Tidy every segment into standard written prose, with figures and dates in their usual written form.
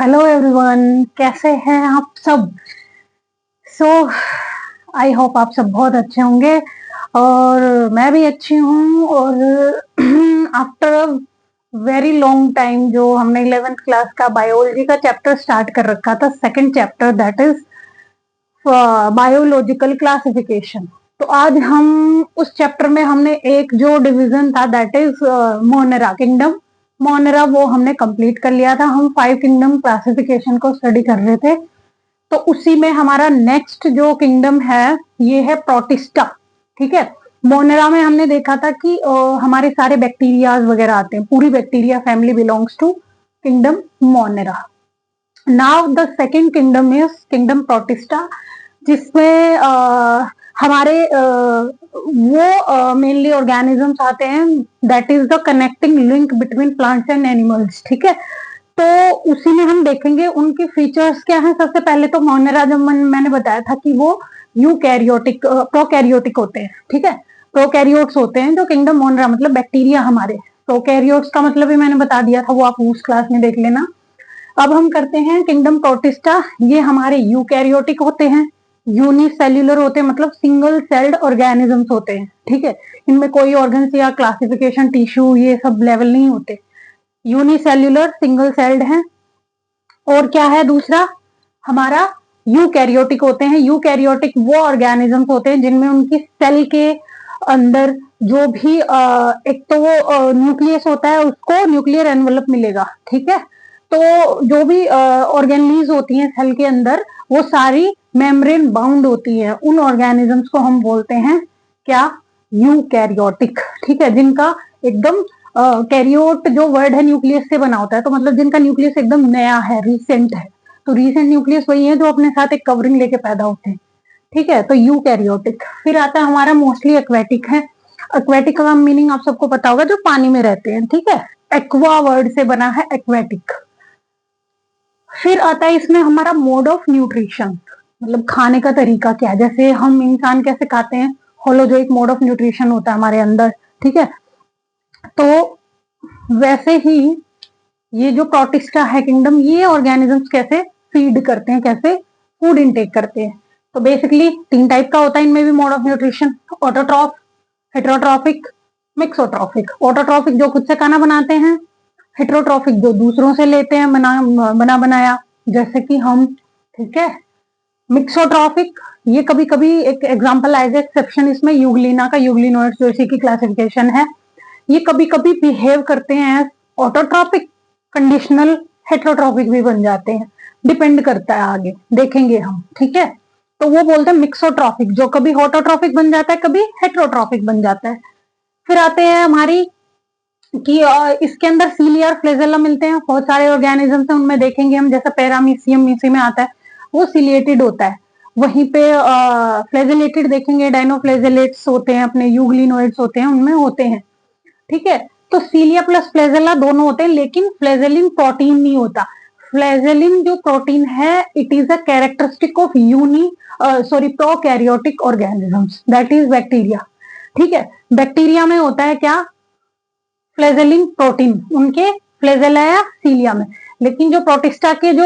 Hello everyone, कैसे हैं आप सब। सो आई होप आप सब बहुत अच्छे होंगे और मैं भी अच्छी हूँ। और after a very long time जो हमने 11th क्लास का बायोलॉजी का चैप्टर स्टार्ट कर रखा था, second chapter that is biological classification. तो आज हम उस चैप्टर में हमने एक जो डिवीजन था that is Monera kingdom, Monera वो हमने कंप्लीट कर लिया था। हम 5 किंगडम क्लासिफिकेशन को स्टडी कर रहे थे। तो उसी में हमारा नेक्स्ट जो किंगडम है ये है प्रोटिस्टा। ठीक है, मोनेरा में हमने देखा था कि हमारे सारे बैक्टीरियाज वगैरह आते हैं, पूरी bacteria family belongs to kingdom Monera. Now the second kingdom is kingdom Protista, जिसमें हमारे वो मेनली ऑर्गेनिजम्स आते हैं that is the connecting link between plants and animals. ठीक है, तो उसी में हम देखेंगे उनके फीचर्स क्या हैं। सबसे पहले तो मोनेरा जब मैंने बताया था कि वो यूकैरियोटिक प्रोकैरियोटिक होते हैं। ठीक है, प्रोकैरियोट्स होते हैं जो किंगडम मोनेरा, मतलब बैक्टीरिया हमारे। प्रोकैरियोट्स का मतलब भी मैंने बता दिया था, वो आप उस क्लास में देख लेना। अब हम करते हैं किंगडम प्रोटिस्टा। ये हमारे यूकैरियोटिक होते हैं, यूनिसेल्युलर होते हैं, मतलब सिंगल सेल्ड ऑर्गेनिजम्स होते हैं। ठीक है, इनमें कोई ऑर्गन्स या क्लासिफिकेशन टिश्यू ये सब लेवल नहीं होते, यूनिसेल्युलर सिंगल सेल्ड हैं। और क्या है दूसरा हमारा, यूकैरियोटिक होते हैं। यूकैरियोटिक वो ऑर्गेनिजम्स होते हैं जिनमें उनकी सेल के अंदर जो भी एक तो वो न्यूक्लियस होता है, उसको न्यूक्लियर एनवलप मिलेगा। ठीक है, तो जो भी ऑर्गेनलीज होती हैं सेल के अंदर वो सारी मेम्ब्रेन बाउंड होती है। उन ऑर्गेनिजम्स को हम बोलते हैं क्या, यूकैरियोटिक। ठीक है, जिनका एकदम कैरियोट जो वर्ड है न्यूक्लियस से बना होता है, तो मतलब जिनका न्यूक्लियस एकदम नया है, रिसेंट है। तो रिसेंट न्यूक्लियस वही है जो अपने साथ एक कवरिंग लेके पैदा होते हैं। ठीक है, तो यूकैरियोटिक। फिर आता है हमारा मोस्टली एक्वेटिक है। एक्वेटिक का मीनिंग आप सबको पता होगा, जो पानी में रहते हैं। ठीक है, एक्वा वर्ड से बना है एक्वेटिक। फिर आता है इसमें हमारा मोड ऑफ न्यूट्रिशन, मतलब खाने का तरीका क्या है। जैसे हम इंसान कैसे खाते हैं, होलोजोइक मोड ऑफ न्यूट्रिशन होता है हमारे अंदर। ठीक है, तो वैसे ही ये जो प्रोटिस्टा है किंगडम, ये ऑर्गेनिजम्स कैसे फीड करते हैं, कैसे फूड इनटेक करते हैं। तो बेसिकली 3 टाइप का होता है इनमें भी mode of nutrition, autotroph, heterotrophic, mixotrophic. Autotrophic जो खुद से खाना बनाते हैं, हेटेरोट्रॉफिक जो दूसरों से लेते हैं बना बनाया, जैसे कि हम। ठीक है, मिक्सोट्रॉफिक ये कभी कभी एक एग्जांपल आएगा, एक्सेप्शन इसमें यूग्लिना का, यूग्लिनोइड्स जो इसी की क्लासिफिकेशन है। ये कभी कभी बिहेव करते हैं ऑटोट्रॉपिक, कंडीशनल हेटेरोट्रॉपिक भी बन जाते हैं, डिपेंड करता है, आगे देखेंगे हम। ठीक है, तो वो बोलते हैं मिक्सोट्रॉपिक, जो कभी ऑटोट्रॉपिक बन जाता है कभी हेटेरोट्रॉपिक बन जाता है। फिर आते हैं हमारी कि इसके अंदर सीलियर फ्लेजेला मिलते हैं, बहुत सारे ऑर्गेनिजम्स हैं उनमें देखेंगे हम, जैसा पैरामीसियम इसी में आता है, वो सिलिएटेड होता है। वहीं पे फ्लेजेलेटेड देखेंगे, डाइनोफ्लेजेलेट्स होते हैं, अपने यूग्लिनोइड्स होते हैं, उनमें होते हैं। ठीक है, तो सीलिया प्लस फ्लेजेला दोनों होते हैं, लेकिन फ्लेजेलिन प्रोटीन नहीं होता। फ्लेजेलिन जो प्रोटीन है it is a characteristic of prokaryotic organisms that is bacteria. ठीक है, बैक्टीरिया में होता है क्या, फ्लेजेलिन प्रोटीन, उनके फ्लेजेला या सीलिया में। लेकिन जो प्रोटिस्टा के जो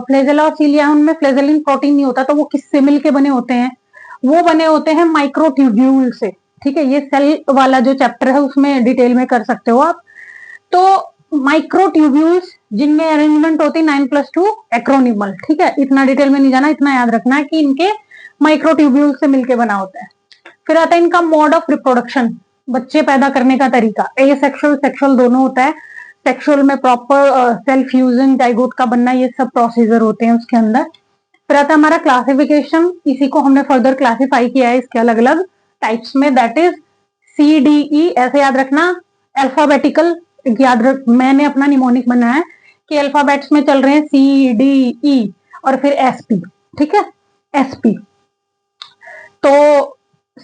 फ्लेजेला और सीलिया है उनमें फ्लेजेलिन प्रोटीन नहीं होता। तो वो किससे मिलके बने होते हैं, वो बने होते हैं माइक्रोट्यूब्यूल से। ठीक है, ये सेल वाला जो चैप्टर है उसमें डिटेल में कर सकते हो आप। तो माइक्रोट्यूब्यूल्स जिनमें अरेंजमेंट होती है 9+2 एक्रोनिमल। ठीक है, इतना डिटेल में नहीं जाना, इतना याद रखना है कि इनके माइक्रोट्यूब्यूल से मिलके बना होता है। फिर आता है इनका मोड ऑफ रिप्रोडक्शन, बच्चे पैदा करने का तरीका। एसेक्सुअल सेक्सुअल दोनों होता है। सेक्सुअल में प्रॉपर सेल फ्यूजन, जाइगोट का बनना, ये सब प्रोसीजर होते हैं उसके अंदर। फिर आता है हमारा क्लासिफिकेशन, इसी को हमने फर्दर क्लासिफाई किया है इसके अलग अलग टाइप्स में, दैट इज CDE, ऐसे याद रखना। अल्फाबेटिकल याद रख, मैंने अपना निमोनिक बनाया है कि अल्फाबेट्स में चल रहे हैं CDE और फिर SP। ठीक है, SP। तो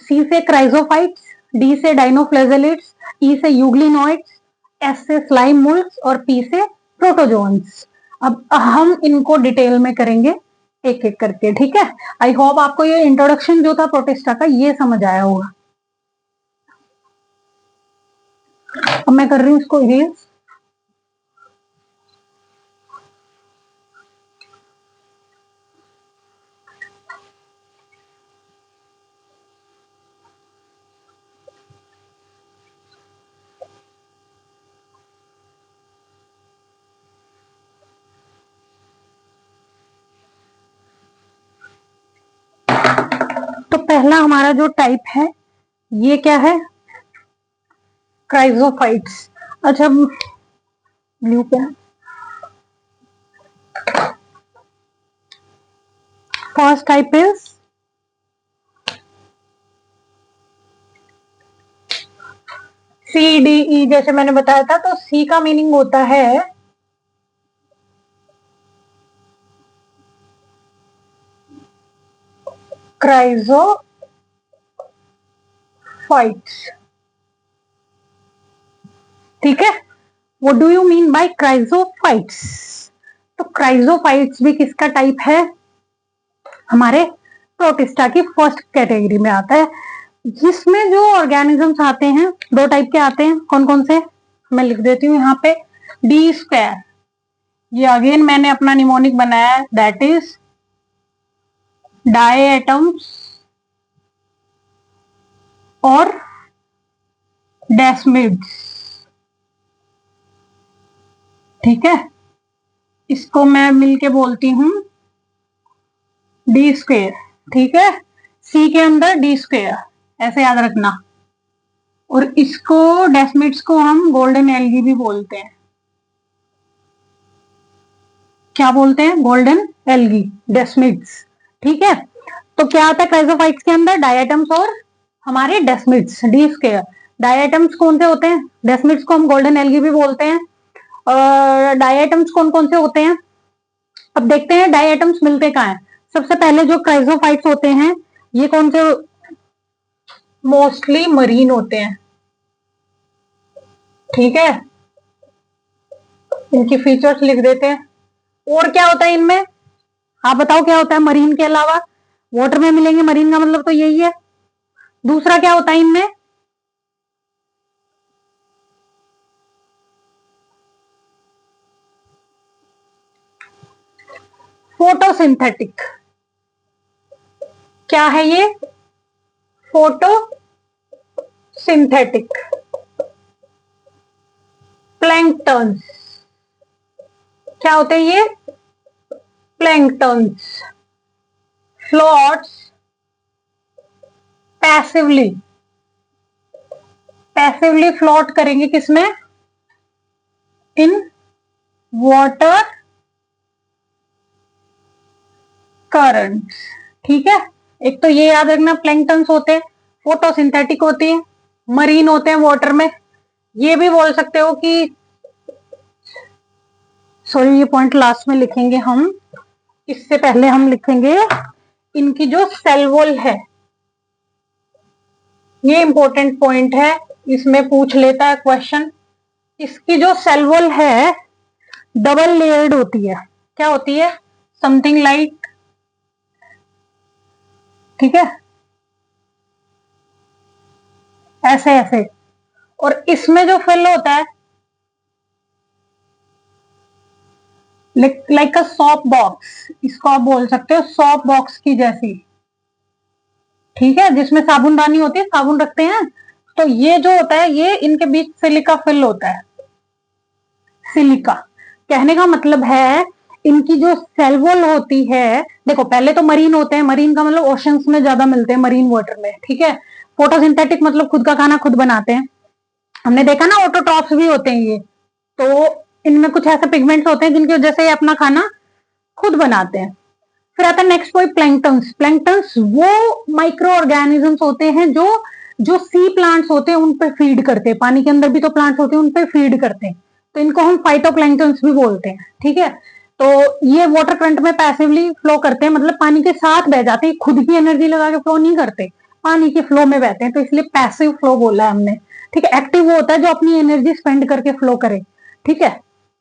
C से क्राइजोफाइट्स, D से डाइनोफ्लेजेलेट्स, E से यूग्लिनोइड्स, S से स्लाइम मोल्ड्स और P से प्रोटोजोन्स। अब हम इनको डिटेल में करेंगे एक एक करके। ठीक है, आई होप आपको ये इंट्रोडक्शन जो था प्रोटिस्टा का ये समझ आया होगा। अब मैं कर रही हूँ इसको इरेज। पहला हमारा जो टाइप है ये क्या है, क्राइजोफाइट्स। अच्छा ब्लू क्या है, first type is C D E, जैसे मैंने बताया था। तो सी का मीनिंग होता है क्राइजोफाइट्स, ठीक है। What do you mean by chrysophytes? तो क्राइजोफाइट्स भी किसका टाइप है, हमारे प्रोटिस्टा की फर्स्ट कैटेगरी में आता है, जिसमें जो ऑर्गेनिजम्स आते हैं दो टाइप के आते हैं। कौन कौन से, मैं लिख देती हूँ यहाँ पे। डी स्क्वायर, ये अगेन मैंने अपना निमोनिक बनाया है, दैट इज डाई एटम्स और डेस्मिड्स, ठीक है। इसको मैं मिलके बोलती हूँ डी स्क्वायर, ठीक है। सी के अंदर डी स्क्वायर, ऐसे याद रखना। और इसको डेस्मिड्स को हम गोल्डन एल्गी भी बोलते हैं। क्या बोलते हैं, गोल्डन एल्गी, डेस्मिड्स, ठीक है। तो क्या आता है क्राइजोफाइट्स के अंदर, डायटम्स और हमारे डेस्मिड्स, डी स्क्वायर। डायटम्स कौन से होते हैं, डेस्मिड्स को हम गोल्डन एल्गी भी बोलते हैं। और डायटम्स कौन कौन से होते हैं, अब देखते हैं डायटम्स मिलते कहाँ हैं। सबसे पहले जो क्राइजोफाइट्स होते हैं ये कौन से, मोस्टली मरीन होते हैं, ठीक है। इनकी फीचर्स लिख देते हैं। और क्या होता है इनमें, आप बताओ क्या होता है मरीन के अलावा, वाटर में मिलेंगे, मरीन का मतलब तो यही है। दूसरा क्या होता है इनमें, फोटोसिंथेटिक। क्या है ये, फोटोसिंथेटिक प्लैंकटन्स। क्या होते हैं ये, planktons floats passively, passively float करेंगे किसमें, इन वाटर करंट्स, ठीक है। एक तो ये याद रखना प्लैंकटन्स होते हैं, फोटोसिंथेटिक होती है, मरीन होते हैं वाटर में। ये भी बोल सकते हो कि, सॉरी ये पॉइंट लास्ट में लिखेंगे हम, इससे पहले हम लिखेंगे इनकी जो सेल वॉल है, ये इंपॉर्टेंट पॉइंट है, इसमें पूछ लेता है क्वेश्चन। इसकी जो सेल वॉल है डबल लेयर्ड होती है। क्या होती है, समथिंग लाइक, ठीक है, ऐसे ऐसे। और इसमें जो फिल होता है लाइक अ सॉप बॉक्स, इसको आप बोल सकते हो सॉप बॉक्स की जैसी, ठीक है, जिसमें साबुनदानी होती है, साबुन रखते हैं। तो ये जो होता है ये इनके बीच सिलिका फिल होता है, सिलिका। कहने का मतलब है इनकी जो सेल वॉल होती है, देखो पहले तो मरीन होते हैं, मरीन का मतलब ओशंस में ज्यादा मिलते हैं, मरीन वाटर में, ठीक है। फोटोसिंथेटिक मतलब खुद का खाना खुद बनाते हैं, हमने देखा ना ऑटोट्रॉफ्स भी होते हैं ये। तो इनमें कुछ ऐसे पिगमेंट्स होते हैं जिनकी वजह से ये अपना खाना खुद बनाते हैं। फिर आता है नेक्स्ट पॉइंट प्लैंकटन्स। प्लैंकटन्स वो माइक्रो ऑर्गेनिजम्स होते हैं जो जो सी प्लांट्स होते हैं उन पर फीड करते हैं, पानी के अंदर भी तो प्लांट्स होते हैं उन पर फीड करते हैं, तो इनको हम फाइटोप्लैंक्टन्स भी बोलते हैं, ठीक है। तो ये वाटर करंट में पैसिवली फ्लो करते हैं, मतलब पानी के साथ बह जाते हैं, खुद की एनर्जी लगा के फ्लो नहीं करते, पानी के फ्लो में बहते हैं, तो इसलिए पैसिव फ्लो बोला है हमने, ठीक है। एक्टिव वो होता है जो अपनी एनर्जी स्पेंड करके फ्लो करे, ठीक है।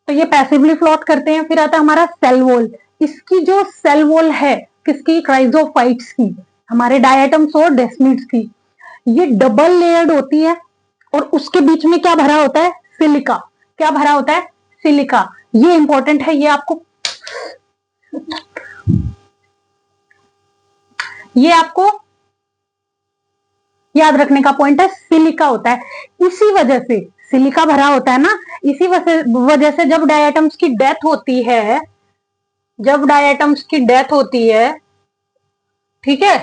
तो ये पैसिवली फ्लोट करते हैं। फिर आता है हमारा सेल वॉल। इसकी जो सेल वॉल है किसकी, क्राइजोफाइट्स की, हमारे डायटम्स और डेस्मिड्स की, ये डबल लेयर्ड होती है। और उसके बीच में क्या भरा होता है, सिलिका। क्या भरा होता है, सिलिका। ये इंपॉर्टेंट है, ये आपको याद रखने का पॉइंट है, सिलिका होता है। इसी वजह से सिलिका भरा होता है ना, इसी वजह से जब डायटम्स की डेथ होती है, जब डायटम्स की डेथ होती है, ठीक है,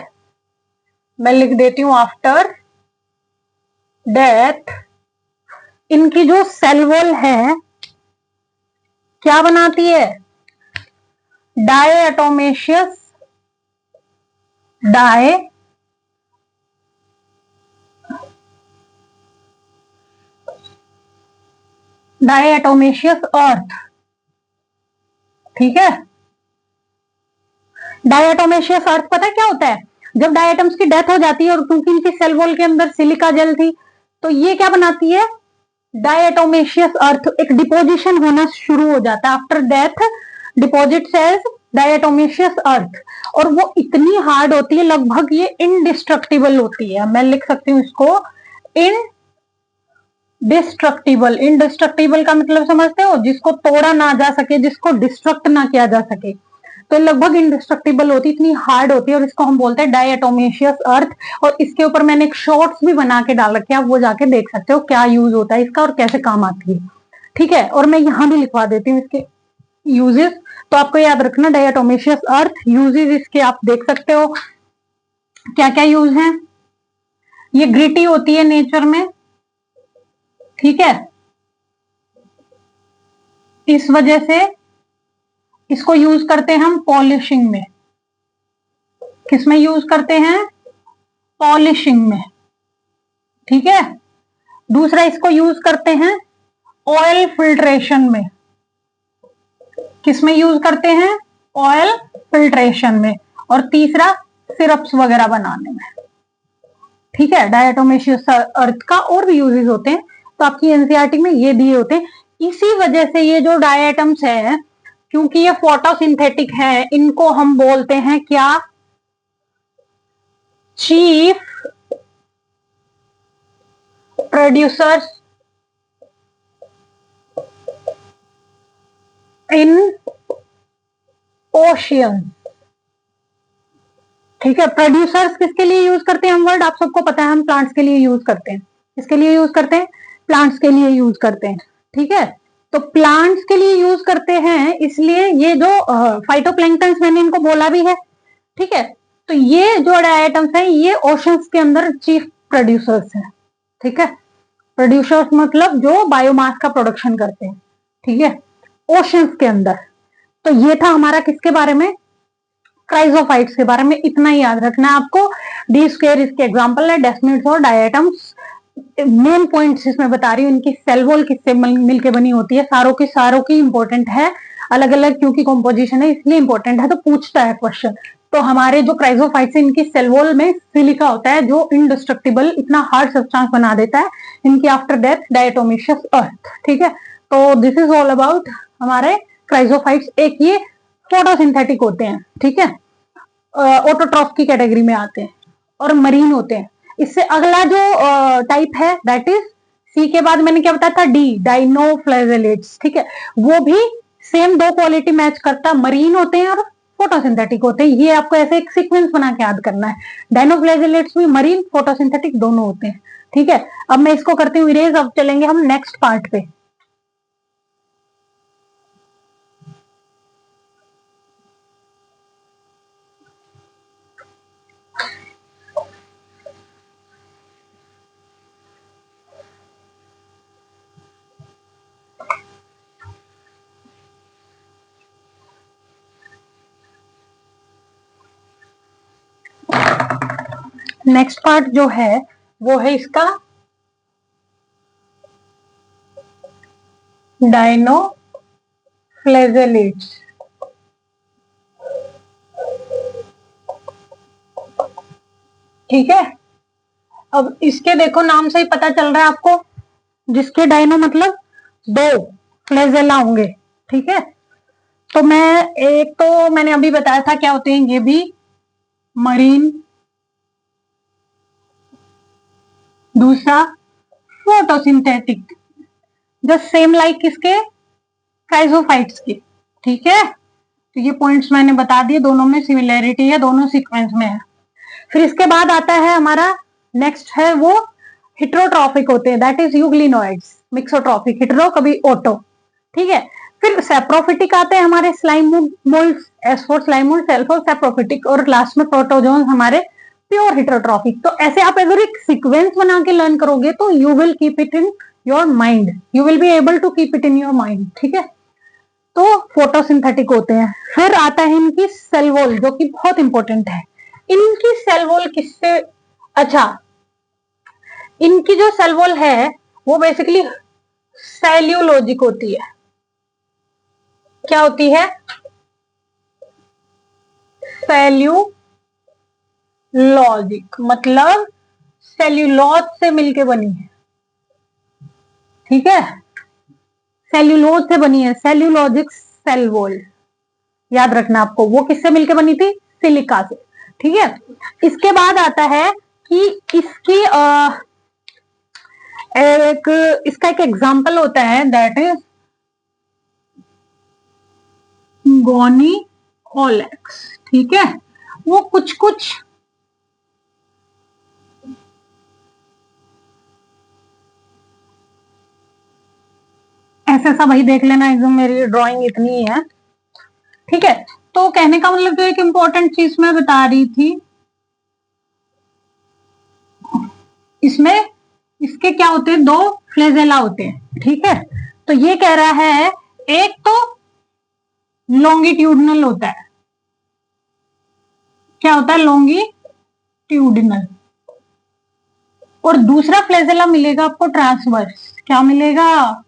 मैं लिख देती हूं आफ्टर डेथ इनकी जो सेल वॉल है क्या बनाती है, डायटोमेशियस डायटोमेशियस अर्थ। ठीक है, डायटोमेशियस अर्थ पता है क्या होता है, जब डायटम्स की डेथ हो जाती है और क्योंकि इनकी सेल वॉल के अंदर सिलिका जेल थी तो ये क्या बनाती है, डायटोमेशियस अर्थ, एक डिपोजिशन होना शुरू हो जाता है आफ्टर डेथ, डिपोजिट एज डायटोमेशियस अर्थ। और वो इतनी हार्ड होती है, लगभग ये इनडिस्ट्रक्टिबल होती है। मैं लिख सकती हूँ इसको इनडिस्ट्रक्टिबल। इनडिस्ट्रक्टिबल का मतलब समझते हो, जिसको तोड़ा ना जा सके, जिसको डिस्ट्रक्ट ना किया जा सके, तो लगभग इंडिस्ट्रक्टिबल होती है, इतनी हार्ड होती है और इसको हम बोलते हैं डायटोमेशियस अर्थ। और इसके ऊपर मैंने एक शॉर्ट्स भी बना के डाल रखे, आप वो जाके देख सकते हो क्या यूज होता है इसका और कैसे काम आती है। ठीक है, और मैं यहां भी लिखवा देती हूँ इसके यूजेस, तो आपको याद रखना डायटोमेशियस अर्थ यूजेस इसके आप देख सकते हो क्या क्या यूज है। ये ग्रिटी होती है नेचर में, ठीक है, इस वजह से इसको यूज करते हैं हम पॉलिशिंग में। किसमें यूज करते हैं, पॉलिशिंग में। ठीक है, दूसरा इसको यूज करते हैं ऑयल फिल्ट्रेशन में। किसमें यूज करते हैं, ऑयल फिल्ट्रेशन में। और तीसरा सिरप्स वगैरह बनाने में। ठीक है, डायटोमेशियस अर्थ का और भी यूजेस होते हैं, तो आपकी एनसीईआरटी में ये दिए होते हैं। इसी वजह से ये जो डायटम्स है, क्योंकि ये फोटोसिंथेटिक है, इनको हम बोलते हैं क्या, चीफ प्रोड्यूसर्स इन ओशियन। ठीक है, प्रोड्यूसर्स किसके लिए यूज करते हैं हम वर्ड, आप सबको पता है, हम प्लांट्स के लिए यूज करते हैं। किसके लिए यूज करते हैं, प्लांट्स के लिए यूज करते हैं। ठीक है, तो प्लांट्स के लिए यूज करते हैं, इसलिए ये जो फाइटोप्लैंक्टन्स मैंने इनको बोला भी है। ठीक है, तो ये जो डायटम्स हैं ये ओशंस के अंदर चीफ प्रोड्यूसर्स हैं। ठीक है, प्रोड्यूसर्स मतलब जो बायोमास का प्रोडक्शन करते हैं। ठीक है, ओशंस के अंदर। तो ये था हमारा किसके बारे में, क्राइजोफाइट्स के बारे में। इतना ही याद रखना है आपको। डी स्क्वायर इसके एग्जांपल है, डेस्मिड्स और डायटम्स। मेन पॉइंट्स इसमें बता रही हूँ, इनकी सेल वॉल किससे मिलके बनी होती है, सारों की इंपॉर्टेंट है, अलग अलग क्योंकि कॉम्पोजिशन है इसलिए इंपॉर्टेंट है, तो पूछता है क्वेश्चन। तो हमारे जो क्राइजोफाइट्स है इनकी सेल वॉल में सिलिका होता है जो इंडिस्ट्रक्टिबल, इतना हार्ड सब्सटेंस बना देता है इनकी आफ्टर डेथ डायटोमेशियस अर्थ। ठीक है, तो दिस इज ऑल अबाउट हमारे क्राइजोफाइट्स। एक ये फोटोसिंथेटिक होते हैं, ठीक है, ऑटोट्रॉफ की कैटेगरी में आते हैं और मरीन होते हैं। इससे अगला जो टाइप है दैट इज सी के बाद मैंने क्या बताया था, डी, डाइनोफ्लैजेलेट्स। ठीक है, वो भी सेम दो क्वालिटी मैच करता, मरीन होते हैं और फोटोसिंथेटिक होते हैं। ये आपको ऐसे एक सीक्वेंस बना के याद करना है। डाइनोफ्लैजेलेट्स भी मरीन फोटोसिंथेटिक दोनों होते हैं। ठीक है, अब मैं इसको करती हूँ इरेज। अब चलेंगे हम नेक्स्ट पार्ट पे। नेक्स्ट पार्ट जो है वो है इसका डाइनोफ्लैजेलेट्स। ठीक है, अब इसके देखो नाम से ही पता चल रहा है आपको, जिसके डाइनो मतलब दो, फ्लैजेला होंगे। ठीक है, तो मैं एक तो मैंने अभी बताया था क्या होते हैं, ये भी मरीन, दूसरा फोटोसिंथेटिक, जस्ट सेम लाइक किसके, क्राइजोफाइट्स के। ठीक है, तो ये पॉइंट्स मैंने बता दिए, दोनों में सिमिलैरिटी है, दोनों सीक्वेंस में है। फिर इसके बाद आता है हमारा नेक्स्ट है वो हिट्रोट्रॉफिक होते हैं, that is euglenoids. Mixotrophic, hetero कभी ऑटो। ठीक है, फिर सेप्रोफिटिक आते हैं हमारे slime moulds, S for slime mould, cell for saprophytic, और लास्ट में प्रोटोजोन हमारे प्योर हेटेरोट्रॉफिक। तो ऐसे आप अगर एक सीक्वेंस बना के लर्न करोगे तो you will keep it in your mind, you will be able to keep it in your mind, ठीक है। तो फोटोसिंथेटिक होते हैं। फिर आता है इनकी सेल वॉल, जो कि बहुत इंपॉर्टेंट है। इनकी सेल वॉल किससे, अच्छा, इनकी जो सेल वॉल है वो बेसिकली सेल्यूलोजिक होती है। क्या होती है? सेल्यूलॉजिक, मतलब सेल्यूलोज से मिलके बनी है, ठीक है। सेल्यूलोज से बनी है, सेल्यूलॉजिक सेल वॉल, याद रखना आपको। वो किससे मिलके बनी थी? सिलिका से, ठीक है। इसके बाद आता है कि इसकी इसका एक एग्जांपल होता है, दैट इज गोनी ओलेक्स, ठीक है। वो कुछ कुछ ऐसा सा, भाई देख लेना, एकदम मेरी ड्राइंग इतनी ही है, ठीक है। तो कहने का मतलब जो एक इंपॉर्टेंट चीज मैं बता रही थी, इसमें इसके क्या होते हैं, दो फ्लेजेला होते हैं, ठीक है। तो ये कह रहा है एक तो लॉन्गिट्यूडनल होता है, क्या होता है? लॉन्गिट्यूडनल। और दूसरा फ्लेजेला मिलेगा आपको ट्रांसवर्स, क्या मिलेगा?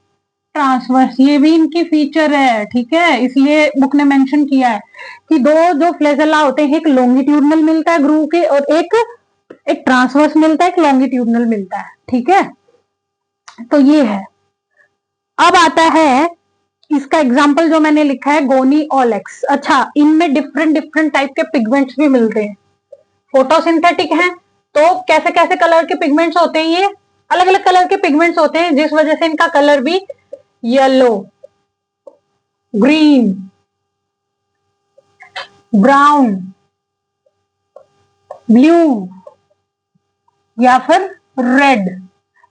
ट्रांसवर्स। ये भी इनकी फीचर है, ठीक है, इसलिए बुक ने मेंशन किया है कि दो जो फ्लेजेला होते हैं, एक लॉन्गिट्यूडनल मिलता है ग्रूव के, और एक एक ट्रांसवर्स मिलता है, एक लॉन्गिट्यूडनल मिलता है, ठीक है। तो ये है। अब आता है इसका एग्जाम्पल जो मैंने लिखा है, गोनी ओलेक्स। अच्छा, इनमें डिफरेंट डिफरेंट टाइप के पिगमेंट्स भी मिलते हैं, फोटोसिंथेटिक हैं। तो कैसे कैसे कलर के पिगमेंट्स होते हैं? ये अलग अलग कलर के पिगमेंट्स होते हैं, जिस वजह से इनका कलर भी येलो, ग्रीन, ब्राउन, ब्लू या फिर रेड,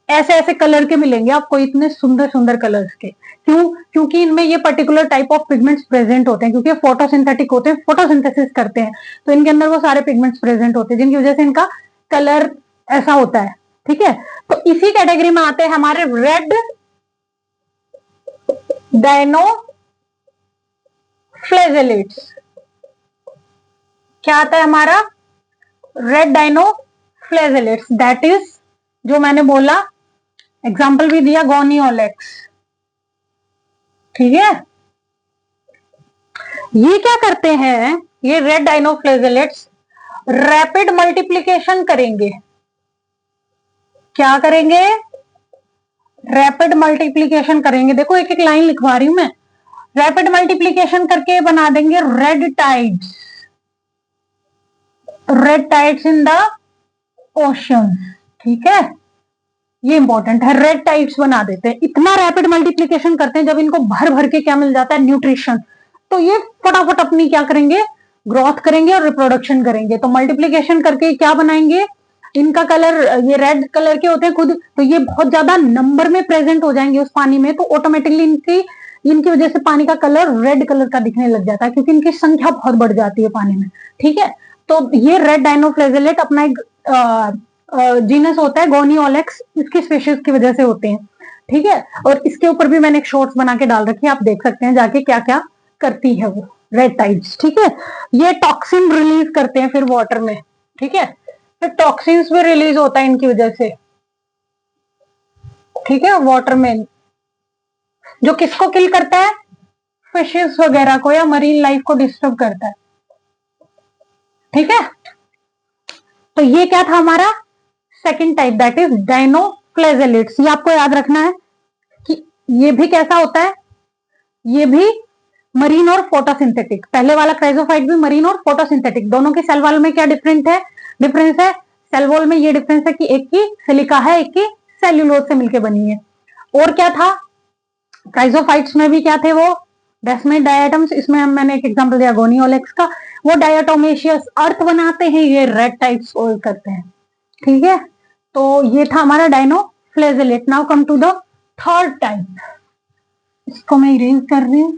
ऐसे ऐसे कलर के मिलेंगे आपको, इतने सुंदर सुंदर कलर्स के। क्यों? क्योंकि इनमें ये particular type of pigments present होते हैं, क्योंकि फोटोसिंथेटिक होते हैं, फोटोसिंथेसिस करते हैं, तो इनके अंदर वो सारे पिगमेंट्स प्रेजेंट होते हैं, जिनकी वजह से इनका कलर ऐसा होता है, ठीक है। तो इसी कैटेगरी में आते हैं हमारे रेड डायनो फ्लैजेलेट्स। क्या आता है हमारा? रेड डायनो फ्लैजेलेट्स, दैट इज, जो मैंने बोला, एग्जाम्पल भी दिया, गोनियोलेक्स, ठीक है। ये क्या करते हैं? ये रेड डायनोफ्लेजेलेट्स रैपिड मल्टीप्लीकेशन करेंगे। क्या करेंगे? रैपिड मल्टीप्लीकेशन करेंगे। देखो एक एक लाइन लिखवा रही हूं मैं। रैपिड मल्टीप्लीकेशन करके बना देंगे red tides, red tides in the ocean, ठीक है। ये इंपॉर्टेंट है, रेड टाइड्स बना देते हैं। इतना रैपिड मल्टीप्लीकेशन करते हैं जब इनको भर भर के क्या मिल जाता है? न्यूट्रिशन। तो ये फटाफट अपनी क्या करेंगे? ग्रोथ करेंगे और रिप्रोडक्शन करेंगे। तो मल्टीप्लीकेशन करके क्या बनाएंगे? इनका कलर, ये रेड कलर के होते हैं खुद, तो ये बहुत ज्यादा नंबर में प्रेजेंट हो जाएंगे उस पानी में, तो ऑटोमेटिकली इनकी इनकी वजह से पानी का कलर रेड कलर का दिखने लग जाता है, क्योंकि इनकी संख्या बहुत बढ़ जाती है पानी में, ठीक है। तो ये रेड डायनोफ्लेजेलेट अपना एक जीनस होता है, गोनियोलेक्स, इसकी स्पीशीज की वजह से होते हैं, ठीक है। और इसके ऊपर भी मैंने एक शॉर्ट्स बना के डाल रखी है, आप देख सकते हैं जाके क्या क्या करती है वो रेड टाइड्स, ठीक है। ये टॉक्सिन रिलीज करते हैं फिर वाटर में, ठीक है। फिर टॉक्सिन्स भी रिलीज होता है इनकी वजह से, ठीक है, वाटर में, जो किसको किल करता है? फिशेस वगैरह को या मरीन लाइफ को डिस्टर्ब करता है, ठीक है। तो ये क्या था हमारा सेकंड टाइप, दैट इज डायनोफ्लेजेलेट्स। ये आपको याद रखना है कि ये भी कैसा होता है, ये भी मरीन और फोटोसिंथेटिक। पहले वाला क्राइजोफाइट भी मरीन और फोटोसिंथेटिक, दोनों की सेल वॉल में क्या डिफरेंस है? सेल वॉल में ये डिफरेंस है कि एक की सिलिका है, एक की सेल्यूलोज से मिलकर बनी है। और क्या था क्राइजोफाइट्स में भी? क्या थे वो? डेस्मेट डायटम्स। इसमें मैंने एक एग्जांपल दिया गोनियोलेक्स का, वो डायटोमेशियस अर्थ बनाते हैं, ये रेड टाइप्स ऑयल करते हैं, ठीक है। तो ये था हमारा dinoflagellate. Now come to the third type, इसको मैं इरेज कर रही हूं।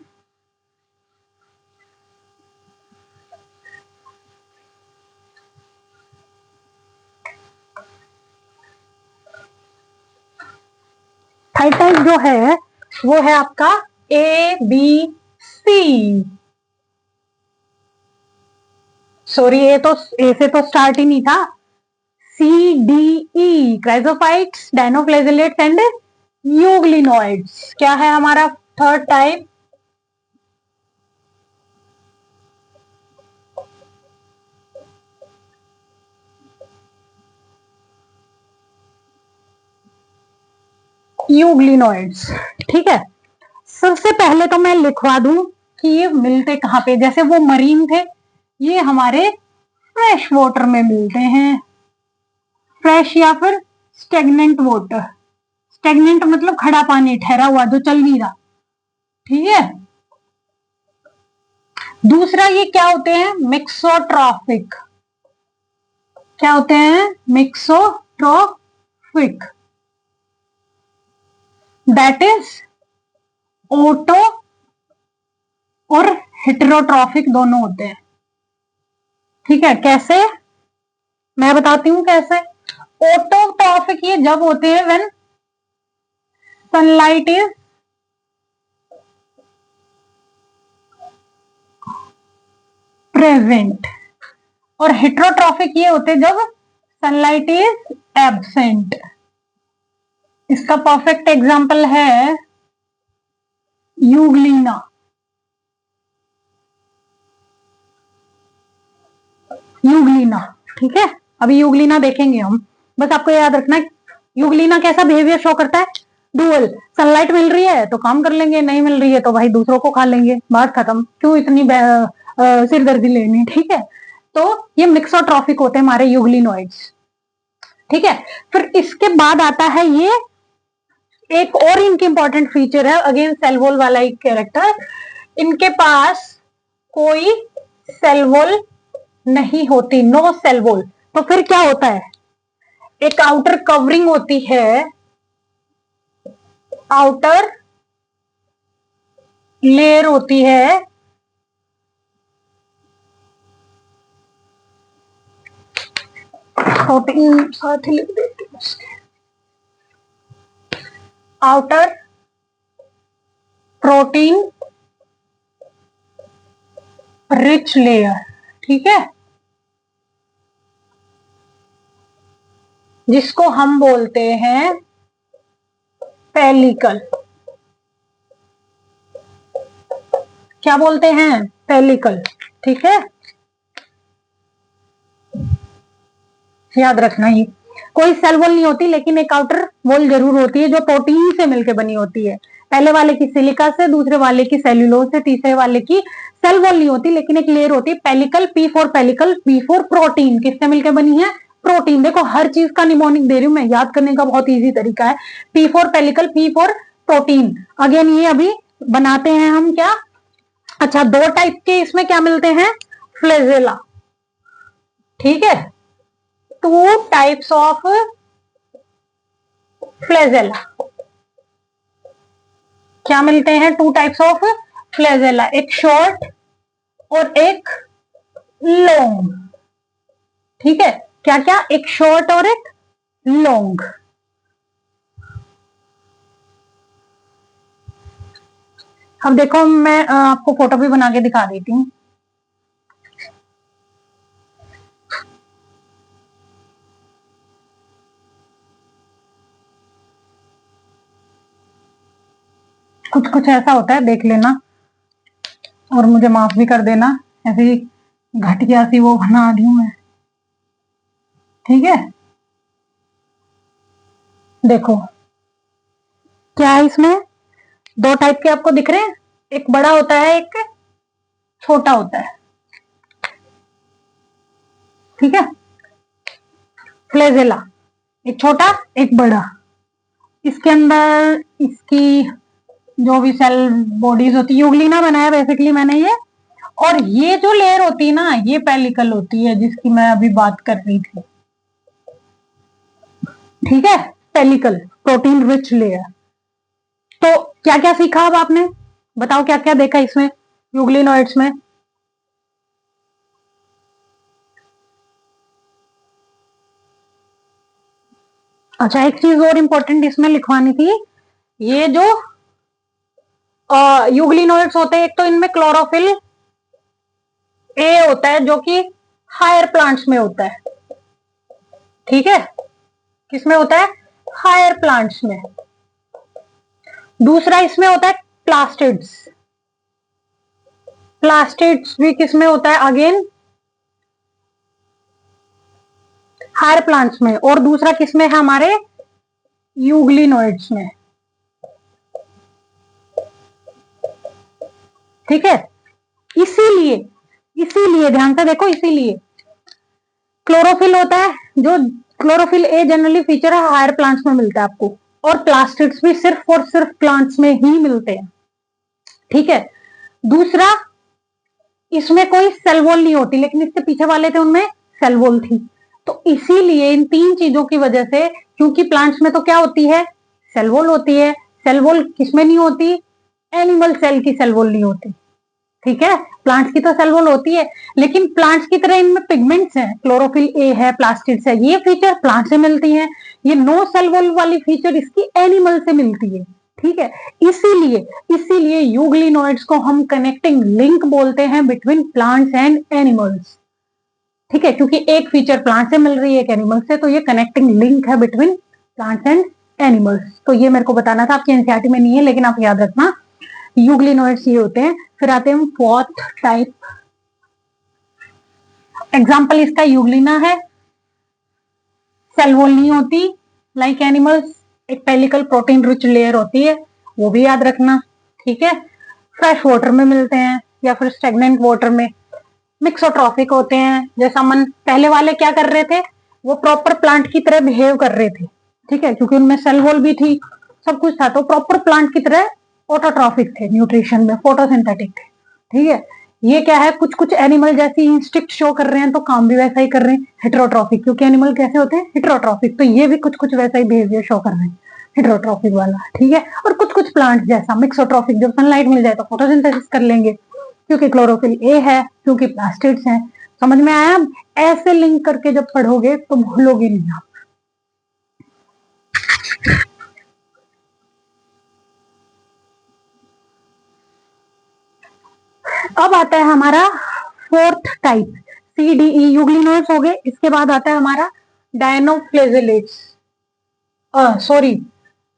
राइट टाइप जो है वो है आपका ए बी सी। सॉरी, ए से तो स्टार्ट ही नहीं था। C D E, chrysophytes, dinoflagellates and euglenoids. क्या है हमारा थर्ड टाइप? यूग्लिनोइड्स। ठीक है, सबसे पहले तो मैं लिखवा दूं कि ये मिलते कहाँ पे। जैसे वो मरीन थे, ये हमारे फ्रेश वाटर में मिलते हैं। फ्रेश या फिर स्टेगनेंट वाटर। स्टेगनेंट मतलब खड़ा पानी, ठहरा हुआ, जो चल नहीं रहा। ठीक है। दूसरा, ये क्या होते हैं? मिक्सोट्रॉफिक। क्या होते हैं? मिक्सोट्रॉफिक। दैट इज ओटो और हेटेरोट्रॉफिक दोनों होते हैं। ठीक है, कैसे? मैं बताती हूं कैसे। ओटोट्रॉफिक ये जब होते हैं व्हेन सनलाइट इज प्रेजेंट, और हेटेरोट्रॉफिक ये होते हैं जब सनलाइट इज एब्सेंट। इसका परफेक्ट एग्जांपल है यूग्लिना। यूग्लिना, ठीक है। अभी यूग्लिना देखेंगे हम। बस आपको याद रखना है यूग्लिना कैसा बिहेवियर शो करता है। डुअल, सनलाइट मिल रही है तो काम कर लेंगे, नहीं मिल रही है तो भाई दूसरों को खा लेंगे, बात खत्म। क्यों इतनी सिरदर्दी लेनी। ठीक है, तो ये मिक्सोट्रॉफिक होते हैं हमारे यूग्लिनोइड्स। ठीक है, फिर इसके बाद आता है ये एक और इनकी इंपॉर्टेंट फीचर है, अगेन सेल वॉल वाला एक कैरेक्टर। इनके पास कोई सेल वॉल नहीं होती, नो सेल वॉल। तो फिर क्या होता है? एक आउटर कवरिंग होती है, आउटर लेयर होती है, प्रोटीन साथ ही लिख देती हूँ, आउटर प्रोटीन रिच लेयर। ठीक है, जिसको हम बोलते हैं पेलिकल। क्या बोलते हैं? पेलिकल। ठीक है, याद रखना ही। कोई सेल वॉल नहीं होती, लेकिन एक आउटर वॉल जरूर होती है जो प्रोटीन से मिलकर बनी होती है। पहले वाले की सिलिका से, दूसरे वाले की सेल्यूलोज से, तीसरे वाले की सेल वॉल नहीं होती, लेकिन एक लेयर होती है pellicle. P for pellicle, P for protein. किससे मिलकर बनी है? प्रोटीन। देखो हर चीज का निमोनिक दे रही हूं मैं, याद करने का बहुत ईजी तरीका है। P for pellicle, P for protein. Again ये अभी बनाते हैं हम क्या? अच्छा, दो टाइप के इसमें क्या मिलते हैं? फ्लेजेला। ठीक है, टू टाइप्स ऑफ फ्लेजेला। क्या मिलते हैं? टू टाइप्स ऑफ फ्लेजेला, एक शॉर्ट और एक लॉन्ग। ठीक है, क्या क्या? एक शॉर्ट और एक लॉन्ग। अब देखो, मैं आपको फोटो भी बना के दिखा देती हूँ। कुछ कुछ ऐसा होता है, देख लेना और मुझे माफ भी कर देना, ऐसी घटिया सी वो बना दी हूं मैं। ठीक है, देखो क्या है इसमें। दो टाइप के आपको दिख रहे हैं, एक बड़ा होता है, एक छोटा होता है। ठीक है, फ्लेजेला, एक छोटा एक बड़ा। इसके अंदर इसकी जो भी सेल बॉडीज होती है, यूग्लिना बनाया बेसिकली मैंने ये। और ये जो लेयर होती है ना, ये पेलिकल होती है, जिसकी मैं अभी बात कर रही थी। ठीक है, पेलिकल, प्रोटीन रिच लेयर। तो क्या क्या सीखा अब आपने? बताओ क्या क्या देखा इसमें, यूग्लिनोइड्स में? अच्छा, एक चीज और इंपॉर्टेंट इसमें लिखवानी थी। ये जो यूग्लिनोइड्स होते हैं, एक तो इनमें क्लोरोफिल ए होता है जो कि हायर प्लांट्स में होता है, ठीक है, किसमें होता है, हायर प्लांट्स में। दूसरा इसमें होता है प्लास्टिड्स, प्लास्टिड्स भी किसमें होता है, अगेन हायर प्लांट्स में। और दूसरा किसमें है, हमारे यूग्लिनोइड्स में, ठीक है। इसीलिए इसीलिए ध्यान से देखो, इसीलिए क्लोरोफिल होता है, जो क्लोरोफिल ए जनरली फीचर है हायर प्लांट्स में मिलता है आपको, और प्लास्टिड्स भी सिर्फ और सिर्फ प्लांट्स में ही मिलते हैं, ठीक है। दूसरा, इसमें कोई सेल वॉल नहीं होती, लेकिन इससे पीछे वाले थे उनमें सेल वॉल थी। तो इसीलिए इन तीन चीजों की वजह से, क्योंकि प्लांट्स में तो क्या होती है, सेल वॉल होती है, सेल वॉल किसमें नहीं होती, एनिमल सेल की सेल वॉल नहीं होती, ठीक है। प्लांट्स की तो सेल वॉल होती है, लेकिन प्लांट्स की तरह इनमें पिगमेंट्स हैं, क्लोरोफिल ए है, प्लास्टिड्स है, ये फीचर प्लांट से मिलती हैं। ये नो सेल वॉल वाली फीचर इसकी एनिमल से मिलती है, ठीक है। इसीलिए इसीलिए यूग्लिनोइड्स को हम कनेक्टिंग लिंक बोलते हैं बिटवीन प्लांट्स एंड एनिमल्स, ठीक है, क्योंकि एक फीचर प्लांट से मिल रही है, एक एनिमल से, तो ये कनेक्टिंग लिंक है बिटवीन प्लांट्स एंड एनिमल्स। तो ये मेरे को बताना था, आपकी एनसीईआरटी में नहीं है, लेकिन आप याद रखना यूग्लिनोइड्स ये होते हैं। फिर आते हैं फोर्थ टाइप, एग्जाम्पल इसका यूग्लिना है, सेल वॉल नहीं होती लाइक एनिमल्स, एक पेलिकल प्रोटीन रिच लेयर होती है, वो भी याद रखना, ठीक है। फ्रेश वाटर में मिलते हैं या फिर स्टेगनेंट वाटर में, मिक्सोट्रॉफिक होते हैं, जैसा मन पहले वाले क्या कर रहे थे, वो प्रॉपर प्लांट की तरह बिहेव कर रहे थे, ठीक है, क्योंकि उनमें सेल वॉल भी थी, सब कुछ था, तो प्रॉपर प्लांट की तरह ऑटोट्रॉफिक थे, न्यूट्रिशन में फोटोसिंथेटिक थे, ठीक है। ये क्या है, कुछ कुछ एनिमल जैसी इंस्टिक्ट शो कर रहे हैं, तो काम भी वैसा ही कर रहे हैं, हेटेरोट्रॉफिक, क्योंकि एनिमल कैसे होते हैं, हेटेरोट्रॉफिक, तो ये भी कुछ कुछ वैसा ही बिहेवियर शो कर रहे हैं, हेटेरोट्रॉफिक वाला, ठीक है। और कुछ कुछ प्लांट जैसा मिक्सोट्रॉफिक, जब सनलाइट मिल जाए तो फोटोसिंथेसिस कर लेंगे, क्योंकि क्लोरोफिल ए है, क्योंकि प्लास्टिड्स हैं। समझ में आया, ऐसे लिंक करके जब पढ़ोगे तो भूलोगे नहीं आप। अब आता है हमारा फोर्थ टाइप, सीडीई यूग्लिनोइड्स हो गए, इसके बाद आता है हमारा dinoflagellates, sorry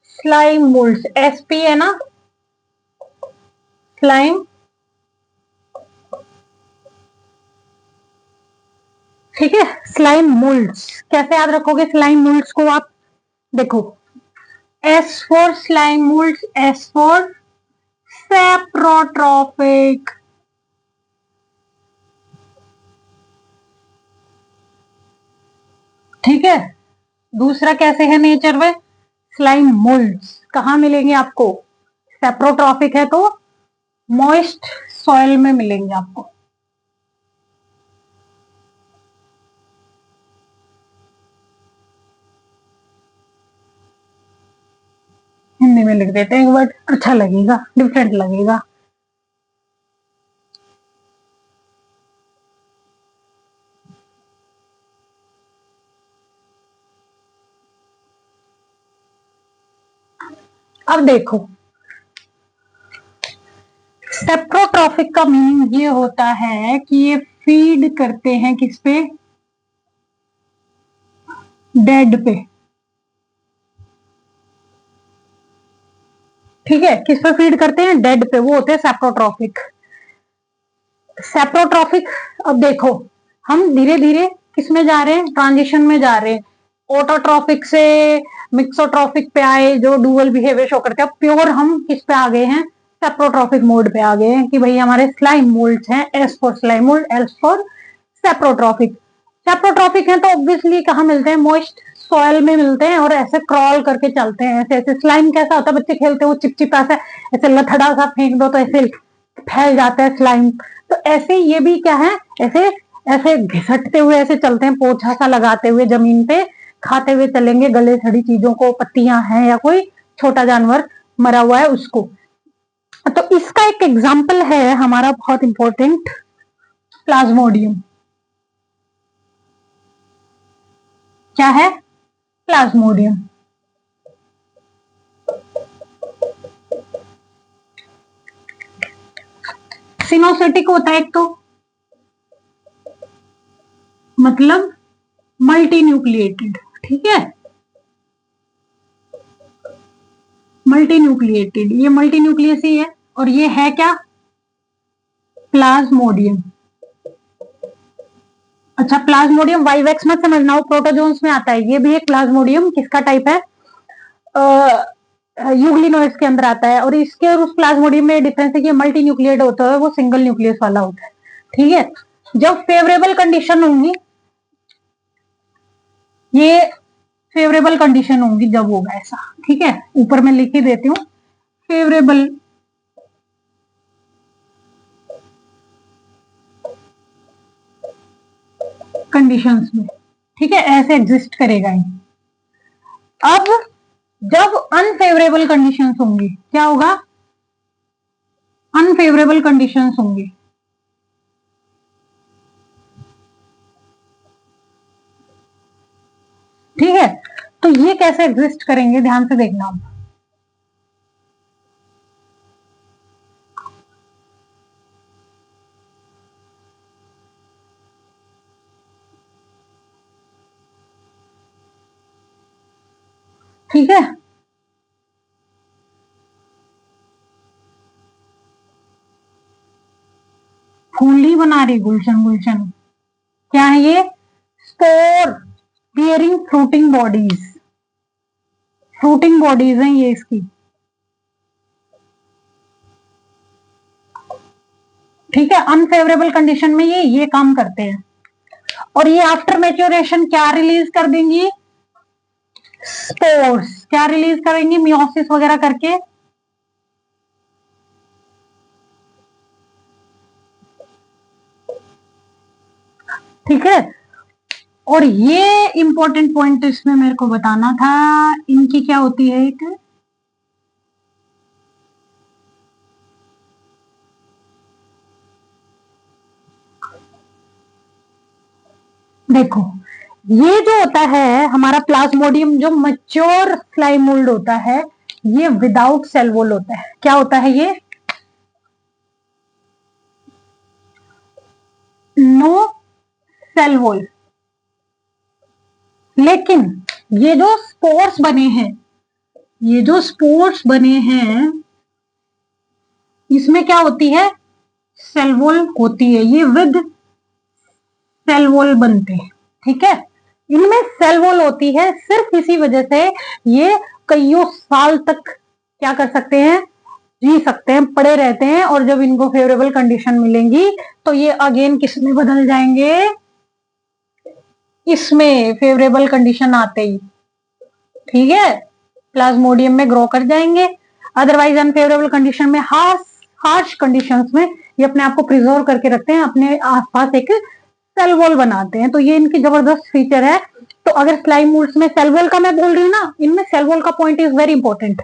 slime moulds, SP है ना, स्लाइम, ठीक है। स्लाइम मोल्ड्स कैसे याद रखोगे, स्लाइम मोल्ड्स को आप देखो, S for slime moulds, S for saprotrophic, ठीक है। दूसरा कैसे है नेचर में, स्लाइम मोल्ड्स कहाँ मिलेंगे आपको, सेप्रोट्रॉफिक है तो मॉइस्ट सॉइल में मिलेंगे आपको, हिंदी में लिख देते हैं एक वर्ड, अच्छा लगेगा, डिफरेंट लगेगा। अब देखो, सेप्रोट्रॉफिक का मीनिंग ये होता है कि ये फीड करते हैं किस पे, डेड पे, ठीक है, किस पे फीड करते हैं, डेड पे, वो होते हैं सेप्रोट्रॉफिक। सेप्रोट्रॉफिक, अब देखो हम धीरे धीरे किस में जा रहे हैं, ट्रांजिशन में जा रहे हैं, ऑटोट्रॉफिक से मिक्सोट्रॉफिक पे आए, जो डुअल बिहेवियर शो करते हैं, प्योर हम किस पे आ गए हैं, सेप्रोट्रॉफिक मोड पे आ गए हैं, कि भाई हमारे स्लाइम मोल्ड्स हैं, S for slime mould, S for saprotrophic. Saprotrophic है तो ऑब्वियसली कहाँ मिलते हैं, मॉइस्ट सॉइल में मिलते हैं, और ऐसे क्रॉल करके चलते हैं, ऐसे ऐसे। स्लाइम कैसा होता है, बच्चे खेलते हैं वो चिपचिपा ऐसा, ऐसे लथड़ा सा फेंक दो तो ऐसे फैल जाता है स्लाइम, तो ऐसे ये भी क्या है, ऐसे ऐसे घिसटते हुए ऐसे चलते हैं, पोछा सा लगाते हुए जमीन पे, खाते हुए चलेंगे गले सड़ी चीजों को, पत्तियां हैं या कोई छोटा जानवर मरा हुआ है उसको। तो इसका एक एग्जाम्पल है हमारा बहुत इंपॉर्टेंट, प्लाज्मोडियम। क्या है, प्लाज्मोडियम, एक्सिनोसिटिक होता है एक तो, मतलब मल्टी न्यूक्लिएटेड, ठीक है, मल्टी न्यूक्लिएटेड, ये मल्टी न्यूक्लियस ही है। और ये है क्या, प्लाज्मोडियम। अच्छा, प्लाज्मोडियम वाइवेक्स मत समझना, वो प्रोटोजोन्स में आता है। ये भी एक प्लाज्मोडियम किसका टाइप है, यूग्लिनोइड्स के अंदर आता है। और इसके और उस प्लाज्मोडियम में डिफरेंस है कि मल्टी न्यूक्लिएट होता है, वो सिंगल न्यूक्लियस वाला होता है, ठीक है। जब फेवरेबल कंडीशन होंगी, ये फेवरेबल कंडीशन होंगी जब होगा ऐसा, ठीक है, ऊपर मैं लिख ही देती हूँ, फेवरेबल कंडीशंस में, ठीक है, ऐसे एग्जिस्ट करेगा ये। अब जब अनफेवरेबल कंडीशंस होंगी, क्या होगा, अनफेवरेबल कंडीशंस होंगी, ठीक है। तो ये कैसे एग्जिस्ट करेंगे, ध्यान से देखना अब। ठीक है, फूली बना रही गुलशन गुलशन, क्या है ये, spore bearing fruiting bodies, fruiting bodies हैं ये इसकी, ठीक है। अनफेवरेबल कंडीशन में ये काम करते हैं। और ये आफ्टर मैच्योरेशन क्या रिलीज कर देंगी, स्पोर्स क्या रिलीज करेंगी, मियोसिस वगैरह करके, ठीक है। और ये इंपॉर्टेंट पॉइंट इसमें मेरे को बताना था, इनकी क्या होती है, एक देखो, ये जो होता है हमारा प्लाज्मोडियम, जो मैच्योर स्लाइम मोल्ड होता है, ये विदाउट सेल वॉल होता है। क्या होता है ये, नो सेल वॉल। लेकिन ये जो स्पोर्स बने हैं, ये जो स्पोर्स बने हैं, इसमें क्या होती है, सेल वॉल होती है, ये विद सेल वॉल बनते हैं, ठीक है। इनमें सेल वॉल होती है, सिर्फ इसी वजह से ये कईयों साल तक क्या कर सकते हैं, जी सकते हैं, पड़े रहते हैं। और जब इनको फेवरेबल कंडीशन मिलेंगी तो ये अगेन किस में बदल जाएंगे, इसमें फेवरेबल कंडीशन आते ही, ठीक है, प्लाज्मोडियम में ग्रो कर जाएंगे। अदरवाइज अनफेवरेबल कंडीशन में, हार्श कंडीशंस में ये अपने आप को प्रिजर्व करके रखते हैं, अपने आसपास एक सेल वॉल बनाते हैं। तो ये इनकी जबरदस्त फीचर है। तो अगर स्लाइम मोल्ड्स में सेल वॉल का मैं बोल रही हूँ ना, इनमें सेल वॉल का पॉइंट इज वेरी इंपॉर्टेंट।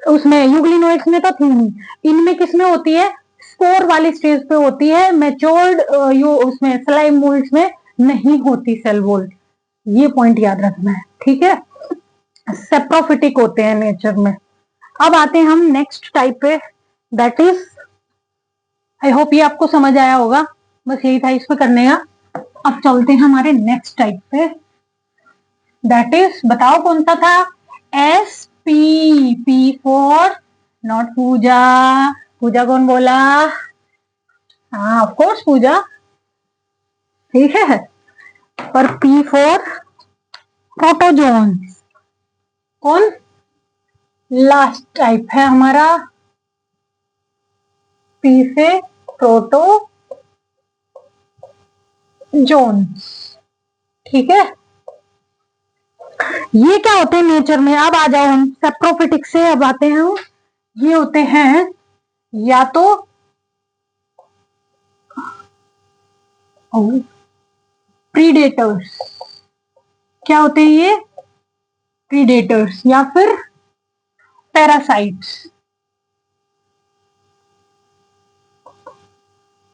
उसमें यूग्लिनोइड्स में तो थी नहीं, इनमें किसमें होती है, स्पोर वाली स्टेज पे होती है, मैच्योर्ड उसमें स्लाइम मोल्ड्स में नहीं होती सेल वॉल। ये पॉइंट याद रखना है, ठीक है। सेप्रोफिटिक होते हैं नेचर में। अब आते हैं हम नेक्स्ट टाइप पे, दैट इज, आई होप ये आपको समझ आया होगा, बस यही था इसमें करने का। अब चलते हैं हमारे नेक्स्ट टाइप पे, दैट इज, बताओ कौन सा था, S P, P for not Pooja. Pooja कौन बोला, हाँ ऑफ कोर्स पूजा, ठीक है। पर पी फॉर प्रोटोजोन्स, कौन, लास्ट टाइप है हमारा, पी से प्रोटोजोन्स, ठीक है। ये क्या होते हैं नेचर में, अब आ जाओ हम सेप्रोफिटिक से, अब आते हैं हम, ये होते हैं या तो प्रीडेटर्स, क्या होते हैं ये, प्रीडेटर्स, या फिर पैरासाइट्स।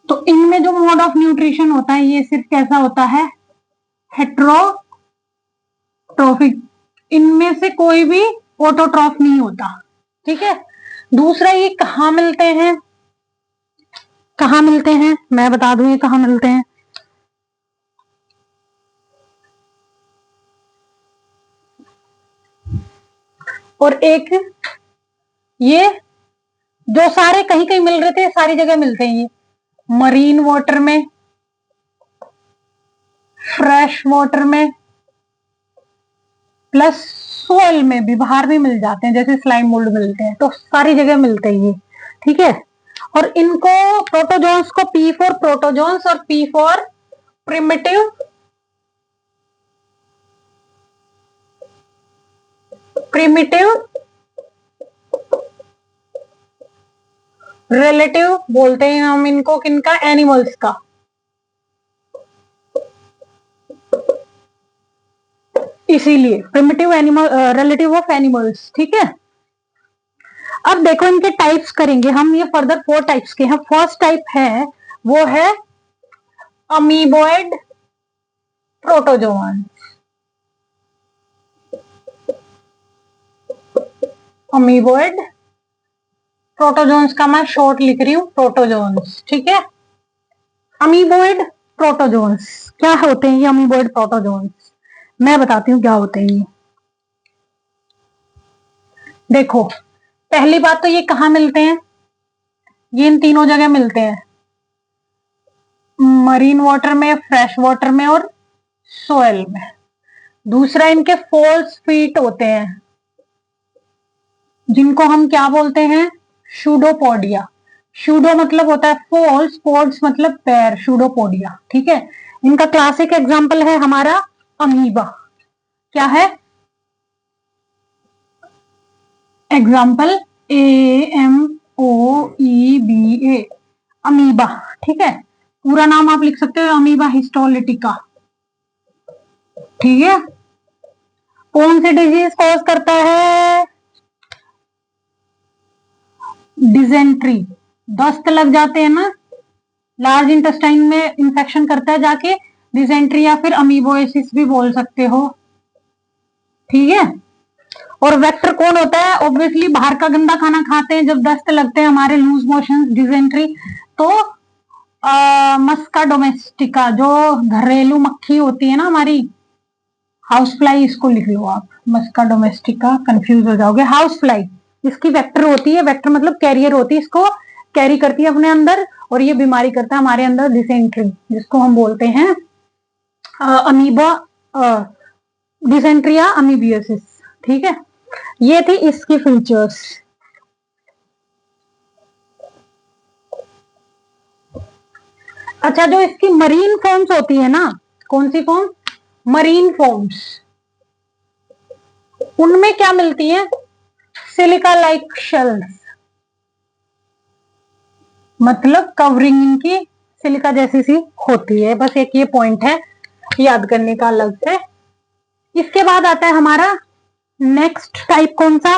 तो इनमें जो मोड ऑफ न्यूट्रिशन होता है, ये सिर्फ कैसा होता है, हेट्रोट्रोफिक, इनमें से कोई भी ऑटोट्रॉफ नहीं होता, ठीक है। दूसरा, ये कहाँ कहाँ मिलते हैं, मैं बता दूं ये कहाँ मिलते हैं। और एक ये जो सारे कहीं कहीं मिल रहे थे, सारी जगह मिलते हैं ये, मरीन वाटर में, फ्रेश वाटर में, प्लस सोयल में भी, बाहर भी मिल जाते हैं, जैसे स्लाइम मोल्ड मिलते हैं, तो सारी जगह मिलते हैं ये, ठीक है। और इनको प्रोटोजोन्स को पी फॉर प्रोटोजोन्स और पी फॉर प्रिमिटिव रिलेटिव बोलते हैं हम इनको, किनका, एनिमल्स का। इसीलिए primitive animal, relative of animals, ठीक है। अब देखो इनके टाइप्स करेंगे हम, ये फर्दर 4 टाइप्स के हैं। फर्स्ट टाइप है वो है अमीबोइड प्रोटोजोन। अमीबोइड प्रोटोजोन्स का मैं शॉर्ट लिख रही हूं, प्रोटोजोन्स, ठीक है। अमीबोइड प्रोटोजोन्स क्या होते हैं? ये अमीबोइड प्रोटोजोन्स मैं बताती हूँ क्या होते हैं ये। देखो पहली बात तो ये कहाँ मिलते हैं, ये इन तीनों जगह मिलते हैं, मरीन वाटर में, फ्रेश वाटर में और सोयल में। दूसरा इनके फॉल्स फीट होते हैं, जिनको हम क्या बोलते हैं, शूडोपोडिया। शूडो मतलब होता है फॉल्स, पोड्स मतलब पैर, शूडोपोडिया, ठीक है। इनका क्लासिक एग्जांपल है हमारा अमीबा। क्या है एग्जाम्पल? AMOEBA, अमीबा, ठीक है। पूरा नाम आप लिख सकते हो अमीबा हिस्टोलिटिका, ठीक है। कौन सी डिजीज कॉज करता है? डिजेंट्री, दस्त लग जाते हैं ना, लार्ज इंटेस्टाइन में इंफेक्शन करता है जाके, डिजेंट्री या फिर अमीबोसिस भी बोल सकते हो, ठीक है। और वेक्टर कौन होता है? ऑब्वियसली बाहर का गंदा खाना खाते हैं, जब दस्त लगते हैं हमारे, लूज मोशन, डिजेंट्री, तो मस्का डोमेस्टिका, जो घरेलू मक्खी होती है ना हमारी, हाउस फ्लाई, इसको लिख लो आप, मस्का डोमेस्टिका, कंफ्यूज हो जाओगे। हाउस फ्लाई इसकी वेक्टर होती है, वेक्टर मतलब कैरियर होती है, इसको कैरी करती है अपने अंदर, और ये बीमारी करता है हमारे अंदर डिसेंट्री, जिसको हम बोलते हैं अमीबा, डिसेंट्रिया अमीबियोसिस, ठीक है। ये थी इसकी फीचर्स। अच्छा, जो इसकी मरीन फॉर्म्स होती है ना, कौन सी फॉर्म? मरीन फॉर्म्स, उनमें क्या मिलती है? सिलिका लाइक शेल्स, मतलब कवरिंग इनकी सिलिका जैसी सी होती है। बस एक ये पॉइंट है याद करने का अलग से। इसके बाद आता है हमारा नेक्स्ट टाइप, कौन सा?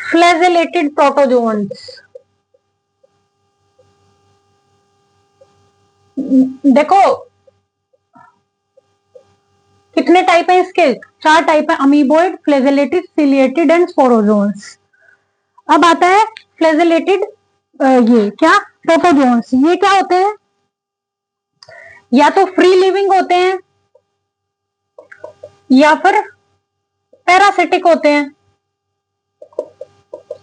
Flagellated protozoans. देखो कितने टाइप है इसके? 4 टाइप है, amoeboid, flagellated, ciliated and sporozoans. अब आता है फ्लैजेलेटेड, ये क्या, प्रोटोजोन्स। ये क्या होते हैं? या तो फ्री लिविंग होते हैं या फिर पैरासिटिक होते हैं।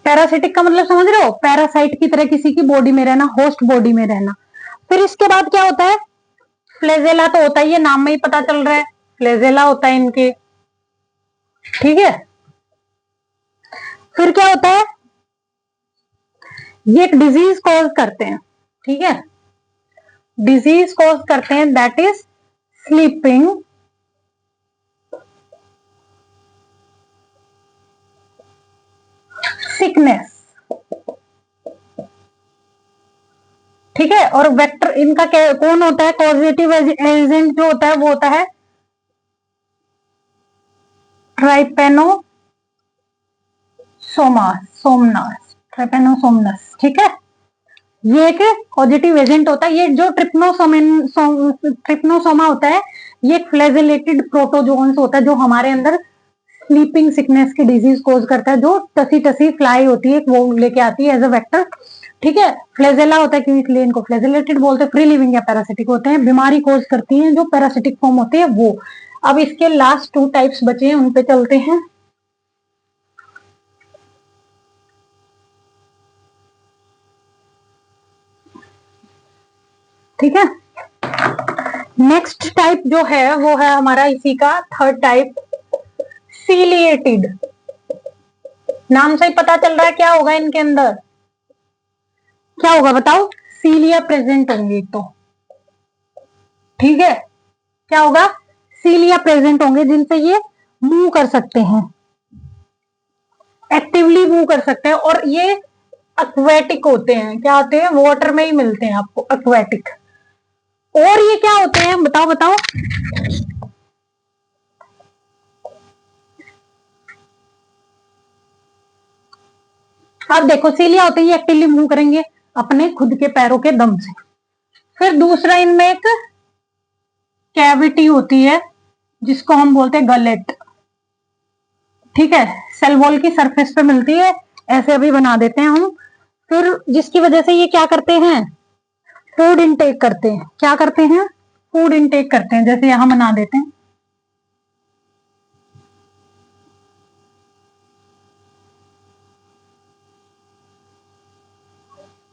पैरासिटिक का मतलब समझ रहे हो? पैरासाइट की तरह किसी की बॉडी में रहना, होस्ट बॉडी में रहना। फिर इसके बाद क्या होता है? फ्लेजेला तो होता ही है, नाम में ही पता चल रहा है, फ्लेजेला होता है इनके, ठीक है। फिर क्या होता है? ये एक डिजीज कॉज करते हैं, ठीक है, डिजीज कॉज करते हैं, दैट इज स्लीपिंग सिकनेस, ठीक है। और वेक्टर इनका कौन होता है? कॉजेटिव एजेंट जो होता है वो होता है ट्राइपेनोसोमनस, ठीक है। ये एक पॉजिटिव एजेंट होता है। ये जो ट्रिप्नोसोमा होता है, ये एक फ्लैजेलेटेड प्रोटोजोन्स होता है, जो हमारे अंदर स्लीपिंग सिकनेस की डिजीज कोज करता है, जो टसी टसी फ्लाई होती है वो लेके आती है एज अ वेक्टर। ठीक है। फ्लैजेला होता है, क्यों इसलिए इनको फ्लैजेलेटेड बोलते हैं। फ्री लिविंग या पैरासिटिक होते हैं, बीमारी कोज करती हैं जो पैरासिटिक फॉर्म होती है वो। अब इसके लास्ट 2 टाइप्स बचे हैं, उन पे चलते हैं। ठीक है, नेक्स्ट टाइप जो है वो है हमारा इसी का 3rd टाइप, सीलिएटेड। नाम से ही पता चल रहा है क्या होगा इनके अंदर, क्या होगा बताओ? सीलिया प्रेजेंट होंगे तो, ठीक है। क्या होगा? सीलिया प्रेजेंट होंगे जिनसे ये मूव कर सकते हैं, एक्टिवली मूव कर सकते हैं। और ये एक्वेटिक होते हैं। क्या होते हैं? वाटर में ही मिलते हैं आपको, एक्वेटिक। और ये क्या होते हैं बताओ बताओ? अब देखो, सीलिया होते हैं, एक्टिवली मूव करेंगे अपने खुद के पैरों के दम से। फिर दूसरा, इनमें एक कैविटी होती है जिसको हम बोलते हैं गलेट, ठीक है। सेल वॉल की सरफेस पे मिलती है, ऐसे अभी बना देते हैं हम। फिर जिसकी वजह से ये क्या करते हैं? फूड इनटेक करते हैं। क्या करते हैं? फूड इनटेक करते हैं, जैसे यहां बना देते हैं,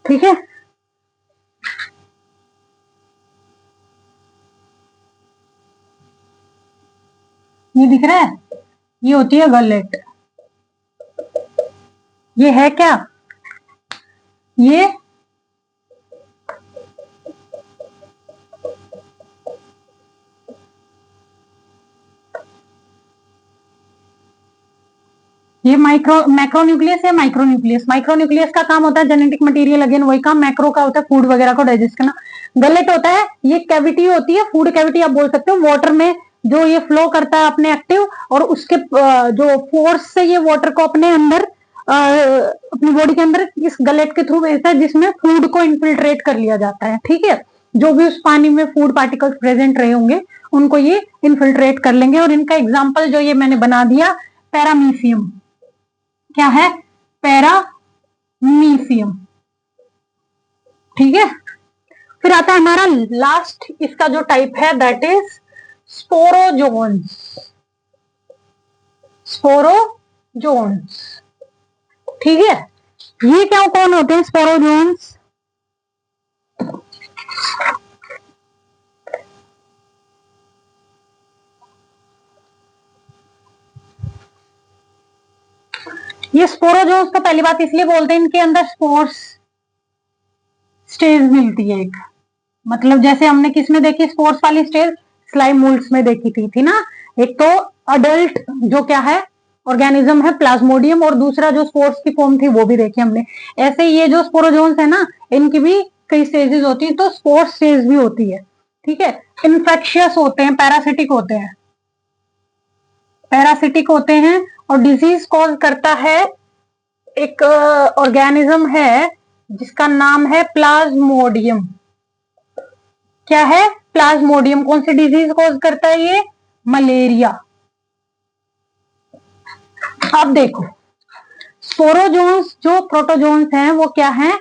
ठीक है। ये दिख रहा है, ये होती है गलेट। ये है क्या? ये मैक्रोन्यूक्लियस है। माइक्रोन्यूक्लियस का काम होता है जेनेटिक मटेरियल, अगेन वही काम। मैक्रो का होता है फूड वगैरह को डाइजेस्ट करना। गलेट होता है, ये कैविटी होती है, फूड कैविटी आप बोल सकते हो, वाटर में जो ये फ्लो करता है अपने एक्टिव, और उसके जो फोर्स से ये वाटर को अपने अंदर अपनी बॉडी के अंदर इस गलेट के थ्रू भेजता है, जिसमें फूड को इन्फिल्ट्रेट कर लिया जाता है, ठीक है। जो भी उस पानी में फूड पार्टिकल्स प्रेजेंट रहे होंगे उनको ये इन्फिल्ट्रेट कर लेंगे। और इनका एग्जाम्पल जो ये मैंने बना दिया, पैरामीशियम। क्या है? पैरामीशियम, ठीक है। फिर आता है हमारा लास्ट इसका जो टाइप है, दैट इज स्पोरोजोन्स। स्पोरोजोन्स, ठीक है। ये क्या कौन होते हैं स्पोरोजोन्स? ये स्पोरोजोन्स तो पहली बात इसलिए बोलते हैं, इनके अंदर स्पोर्स स्टेज मिलती है एक। मतलब जैसे हमने किसमें देखी स्पोर्स वाली स्टेज? स्लाइम मोल्ड्स में देखी थी ना। एक तो अडल्ट जो क्या है ऑर्गेनिज्म है, प्लाज्मोडियम, और दूसरा जो स्पोर्स की फॉर्म थी वो भी देखी हमने। ऐसे ये जो स्पोरोजोन्स है ना, इनकी भी कई स्टेजेस होती है, तो स्पोर्स स्टेज भी होती है, ठीक है। इन्फेक्शियस होते हैं, पैरासिटिक होते हैं, पैरासिटिक होते हैं, और डिजीज कॉज करता है एक ऑर्गेनिज्म है जिसका नाम है प्लाज्मोडियम। क्या है? प्लाज्मोडियम। कौन सी डिजीज कॉज करता है ये? मलेरिया। अब देखो, स्पोरोजोन्स जो प्रोटोजोन्स हैं वो क्या हैं?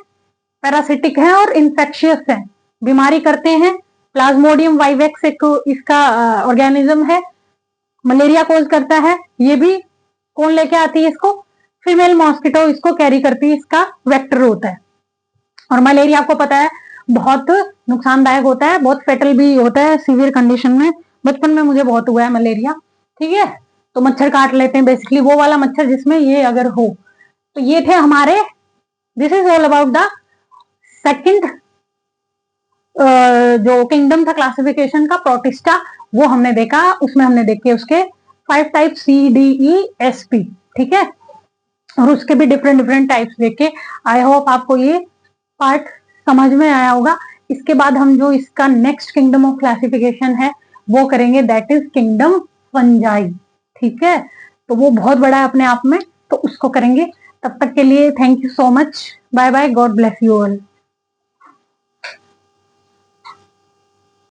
पैरासिटिक हैं और इन्फेक्शियस हैं, बीमारी करते हैं। प्लाज्मोडियम वाइवेक्स एक इसका ऑर्गेनिज्म है, मलेरिया कॉज करता है। ये भी कौन लेके आती है इसको? फीमेल मॉस्किटो इसको कैरी करती है, इसका वेक्टर होता है। और मलेरिया आपको पता है बहुत नुकसानदायक होता है, बहुत फेटल भी होता है सीवियर कंडीशन में। बचपन में मुझे बहुत हुआ है मलेरिया, ठीक है। तो मच्छर काट लेते हैं, बेसिकली वो वाला मच्छर जिसमें ये अगर हो। तो ये थे हमारे, this is all about the second जो किंगडम था क्लासिफिकेशन का, प्रोटिस्टा, वो हमने देखा। उसमें हमने देखे उसके 5 टाइप, CDESP, ठीक है। और उसके भी डिफरेंट डिफरेंट टाइप्स देखे। आई होप आपको ये पार्ट समझ में आया होगा। इसके बाद हम जो इसका नेक्स्ट किंगडम ऑफ क्लासिफिकेशन है वो करेंगे, दैट इज किंगडम फंजाई, ठीक है। तो वो बहुत बड़ा है अपने आप में, तो उसको करेंगे। तब तक के लिए thank you so much, bye bye, God bless you all.